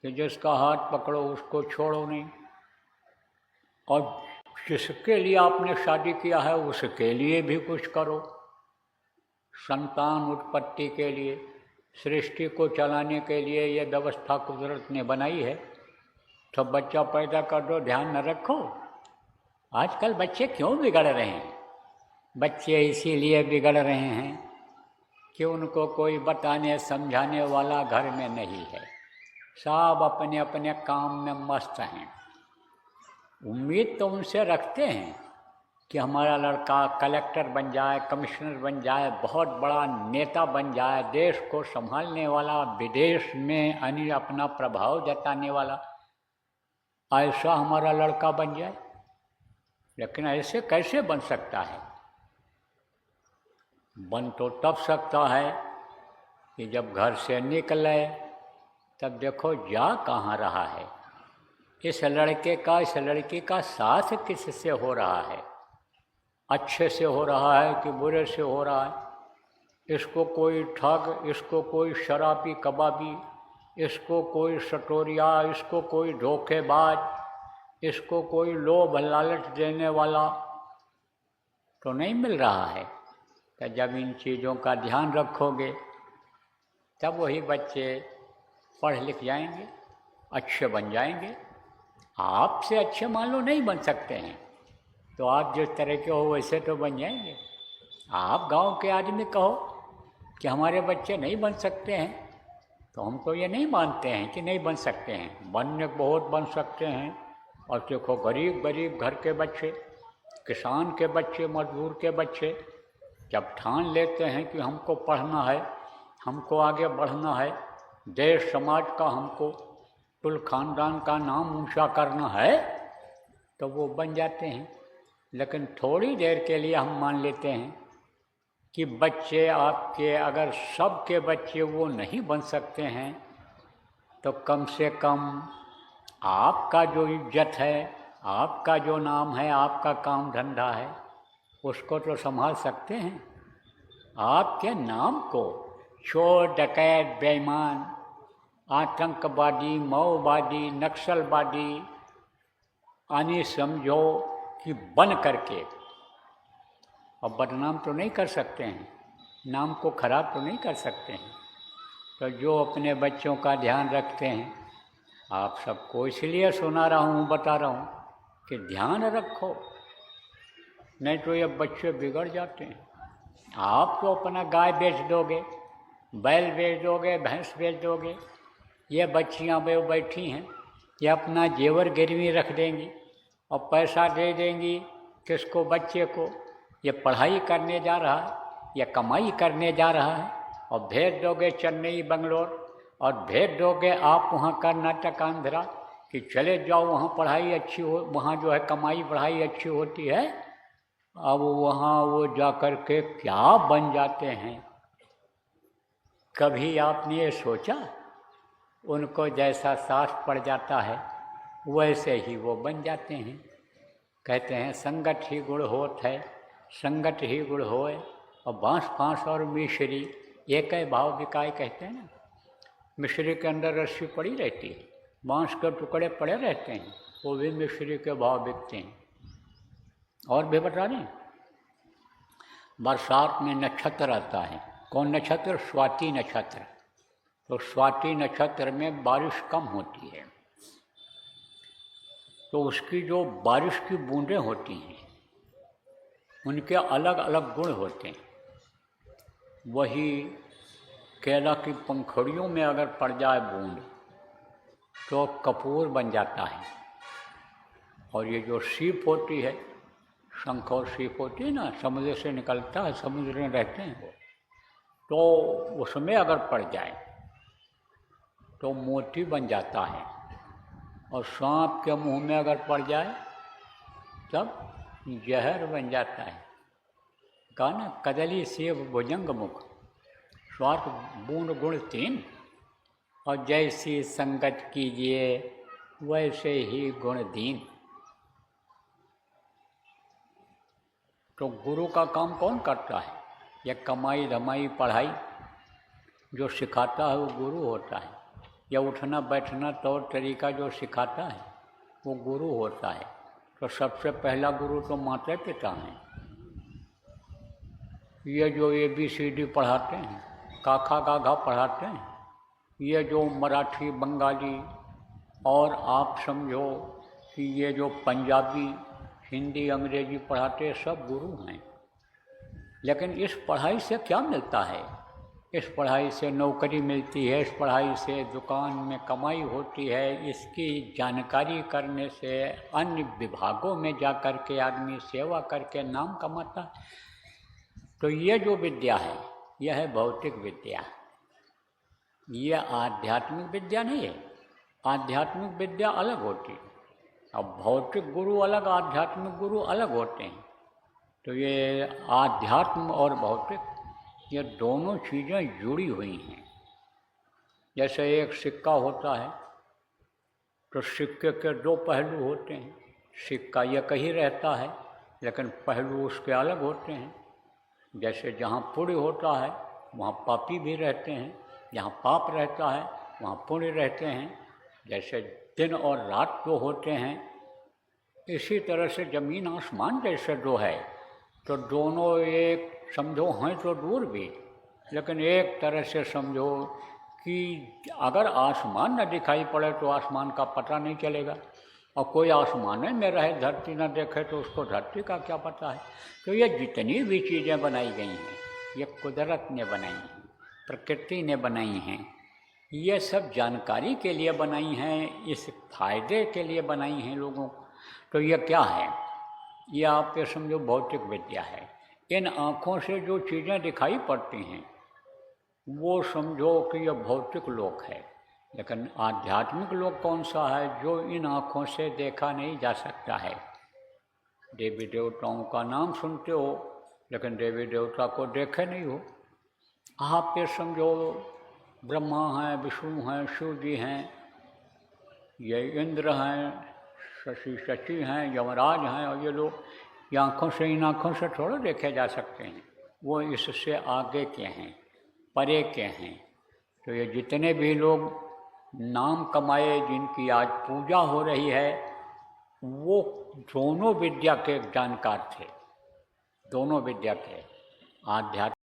कि जिसका हाथ पकड़ो उसको छोड़ो नहीं, और जिसके लिए आपने शादी किया है उसके लिए भी कुछ करो। संतान उत्पत्ति के लिए, सृष्टि को चलाने के लिए ये व्यवस्था कुदरत ने बनाई है। तो बच्चा पैदा कर दो, ध्यान न रखो। आजकल बच्चे क्यों बिगड़ रहे हैं? बच्चे इसीलिए बिगड़ रहे हैं कि उनको कोई बताने समझाने वाला घर में नहीं है। सब अपने अपने काम में मस्त हैं। उम्मीद तो उनसे रखते हैं कि हमारा लड़का कलेक्टर बन जाए, कमिश्नर बन जाए, बहुत बड़ा नेता बन जाए, देश को संभालने वाला, विदेश में अन्य अपना प्रभाव जताने वाला, ऐसा हमारा लड़का बन जाए। लेकिन ऐसे कैसे बन सकता है? बन तो तब सकता है कि जब घर से निकले तब देखो जा कहाँ रहा है, इस लड़के का इस लड़की का साथ किससे हो रहा है, अच्छे से हो रहा है कि बुरे से हो रहा है। इसको कोई ठग, इसको कोई शराबी कबाबी, इसको कोई सटोरिया, इसको कोई धोखेबाज, इसको कोई लोभ लालच देने वाला तो नहीं मिल रहा है। तो जब इन चीज़ों का ध्यान रखोगे तब वही बच्चे पढ़ लिख जाएंगे, अच्छे बन जाएंगे। आपसे अच्छे मान लो नहीं बन सकते हैं तो आप जिस तरह के हो वैसे तो बन जाएंगे। आप गांव के आदमी कहो कि हमारे बच्चे नहीं बन सकते हैं, तो हम तो ये नहीं मानते हैं कि नहीं बन सकते हैं। बनने बहुत बन सकते हैं। और देखो गरीब गरीब घर के बच्चे, किसान के बच्चे, मजदूर के बच्चे जब ठान लेते हैं कि हमको पढ़ना है, हमको आगे बढ़ना है, देश समाज का हमको कुल खानदान का नाम ऊंचा करना है, तो वो बन जाते हैं। लेकिन थोड़ी देर के लिए हम मान लेते हैं कि बच्चे आपके, अगर सबके बच्चे वो नहीं बन सकते हैं तो कम से कम आपका जो इज्जत है, आपका जो नाम है, आपका काम धंधा है, उसको तो संभाल सकते हैं। आपके नाम को चोर, डकैत, बेईमान, आतंकवादी, माओवादी, नक्सलवादी आनी समझो कि बन करके अब बदनाम तो नहीं कर सकते हैं, नाम को खराब तो नहीं कर सकते हैं। तो जो अपने बच्चों का ध्यान रखते हैं, आप सबको इसलिए सुना रहा हूँ, बता रहा हूँ कि ध्यान रखो, नहीं तो ये बच्चे बिगड़ जाते हैं। आप तो अपना गाय बेच दोगे, बैल बेच दोगे, भैंस बेच दोगे, ये बच्चियाँ वो बैठी हैं, ये अपना जेवर गिरवी रख देंगी और पैसा दे देंगी किसको? बच्चे को। ये पढ़ाई करने जा रहा है, ये कमाई करने जा रहा है, और भेज दोगे चेन्नई, बंगलोर, और भेज दोगे आप वहाँ कर्नाटक, आंध्रा कि चले जाओ वहाँ पढ़ाई अच्छी हो, वहाँ जो है कमाई पढ़ाई अच्छी होती है। अब वहाँ वो जा कर के क्या बन जाते हैं? कभी आपने ये सोचा? उनको जैसा साथ पड़ जाता है वैसे ही वो बन जाते हैं। कहते हैं संगत ही गुण होत है, संगत ही गुण होए, और बांस फांस और मिश्री एक ही भाव बिकाए, कहते हैं ना। मिश्री के अंदर रस्सी पड़ी रहती है, बांस के टुकड़े पड़े रहते हैं, वो भी मिश्री के भाव बिकते हैं। और भी बता दें, बरसात में नक्षत्र आता है। कौन नक्षत्र? स्वाति नक्षत्र। तो स्वाति नक्षत्र में बारिश कम होती है, तो उसकी जो बारिश की बूंदें होती हैं उनके अलग अलग गुण होते हैं। वही केला की पंखुड़ियों में अगर पड़ जाए बूंद तो कपूर बन जाता है। और ये जो सीप होती है, शंख और सीप होती है ना, समुद्र से निकलता है, समुद्र में रहते हैं वो, तो उसमें अगर पड़ जाए तो मोती बन जाता है। और सांप के मुंह में अगर पड़ जाए तब जहर बन जाता है। कहा ना, कदली सेब भुजंग मुख, स्वार्थ बूंद गुण तीन, और जैसी संगत कीजिए वैसे ही गुण दीन। तो गुरु का काम कौन करता है? यह कमाई धमाई पढ़ाई जो सिखाता है वो गुरु होता है। या उठना बैठना तौर तरीका जो सिखाता है वो गुरु होता है। तो सबसे पहला गुरु तो माता पिता हैं। ये जो ABCD पढ़ाते हैं, काखा गाघा पढ़ाते हैं, ये जो मराठी बंगाली और आप समझो कि ये जो पंजाबी हिंदी अंग्रेजी पढ़ाते हैं, सब गुरु हैं। लेकिन इस पढ़ाई से क्या मिलता है? इस पढ़ाई से नौकरी मिलती है, इस पढ़ाई से दुकान में कमाई होती है, इसकी जानकारी करने से अन्य विभागों में जा कर के आदमी सेवा करके नाम कमाता है। तो ये जो विद्या है यह है भौतिक विद्या, ये आध्यात्मिक विद्या नहीं है। आध्यात्मिक विद्या अलग होती है। अब भौतिक गुरु अलग, आध्यात्मिक गुरु अलग होते हैं। तो ये आध्यात्म और भौतिक ये दोनों चीज़ें जुड़ी हुई हैं। जैसे एक सिक्का होता है तो सिक्के के दो पहलू होते हैं। सिक्का एक ही रहता है लेकिन पहलू उसके अलग होते हैं। जैसे जहाँ पुण्य होता है वहाँ पापी भी रहते हैं, जहाँ पाप रहता है वहाँ पुण्य रहते हैं। जैसे दिन और रात जो होते हैं, इसी तरह से ज़मीन आसमान जैसे दो है, तो दोनों एक समझो हैं तो दूर भी, लेकिन एक तरह से समझो कि अगर आसमान न दिखाई पड़े तो आसमान का पता नहीं चलेगा, और कोई आसमान में रहे धरती न देखे तो उसको धरती का क्या पता है। तो ये जितनी भी चीज़ें बनाई गई हैं ये कुदरत ने बनाई हैं, प्रकृति ने बनाई हैं। ये सब जानकारी के लिए बनाई हैं, इस फायदे के लिए बनाई हैं लोगों को। तो ये क्या है? ये आप ये समझो भौतिक विद्या है। इन आँखों से जो चीज़ें दिखाई पड़ती हैं वो समझो कि ये भौतिक लोक है। लेकिन आध्यात्मिक लोक कौन सा है? जो इन आँखों से देखा नहीं जा सकता है। देवी देवताओं का नाम सुनते हो लेकिन देवी देवता को देखे नहीं हो। आप ये समझो ब्रह्मा हैं, विष्णु हैं, शिव जी हैं, ये इंद्र हैं, शशि हैं, यमराज हैं, और ये लोग ये आँखों से, इन आँखों से थोड़ा देखे जा सकते हैं। वो इससे आगे के हैं, परे के हैं। तो ये जितने भी लोग नाम कमाए, जिनकी आज पूजा हो रही है, वो दोनों विद्या के जानकार थे, दोनों विद्या के। आध्यात्मिक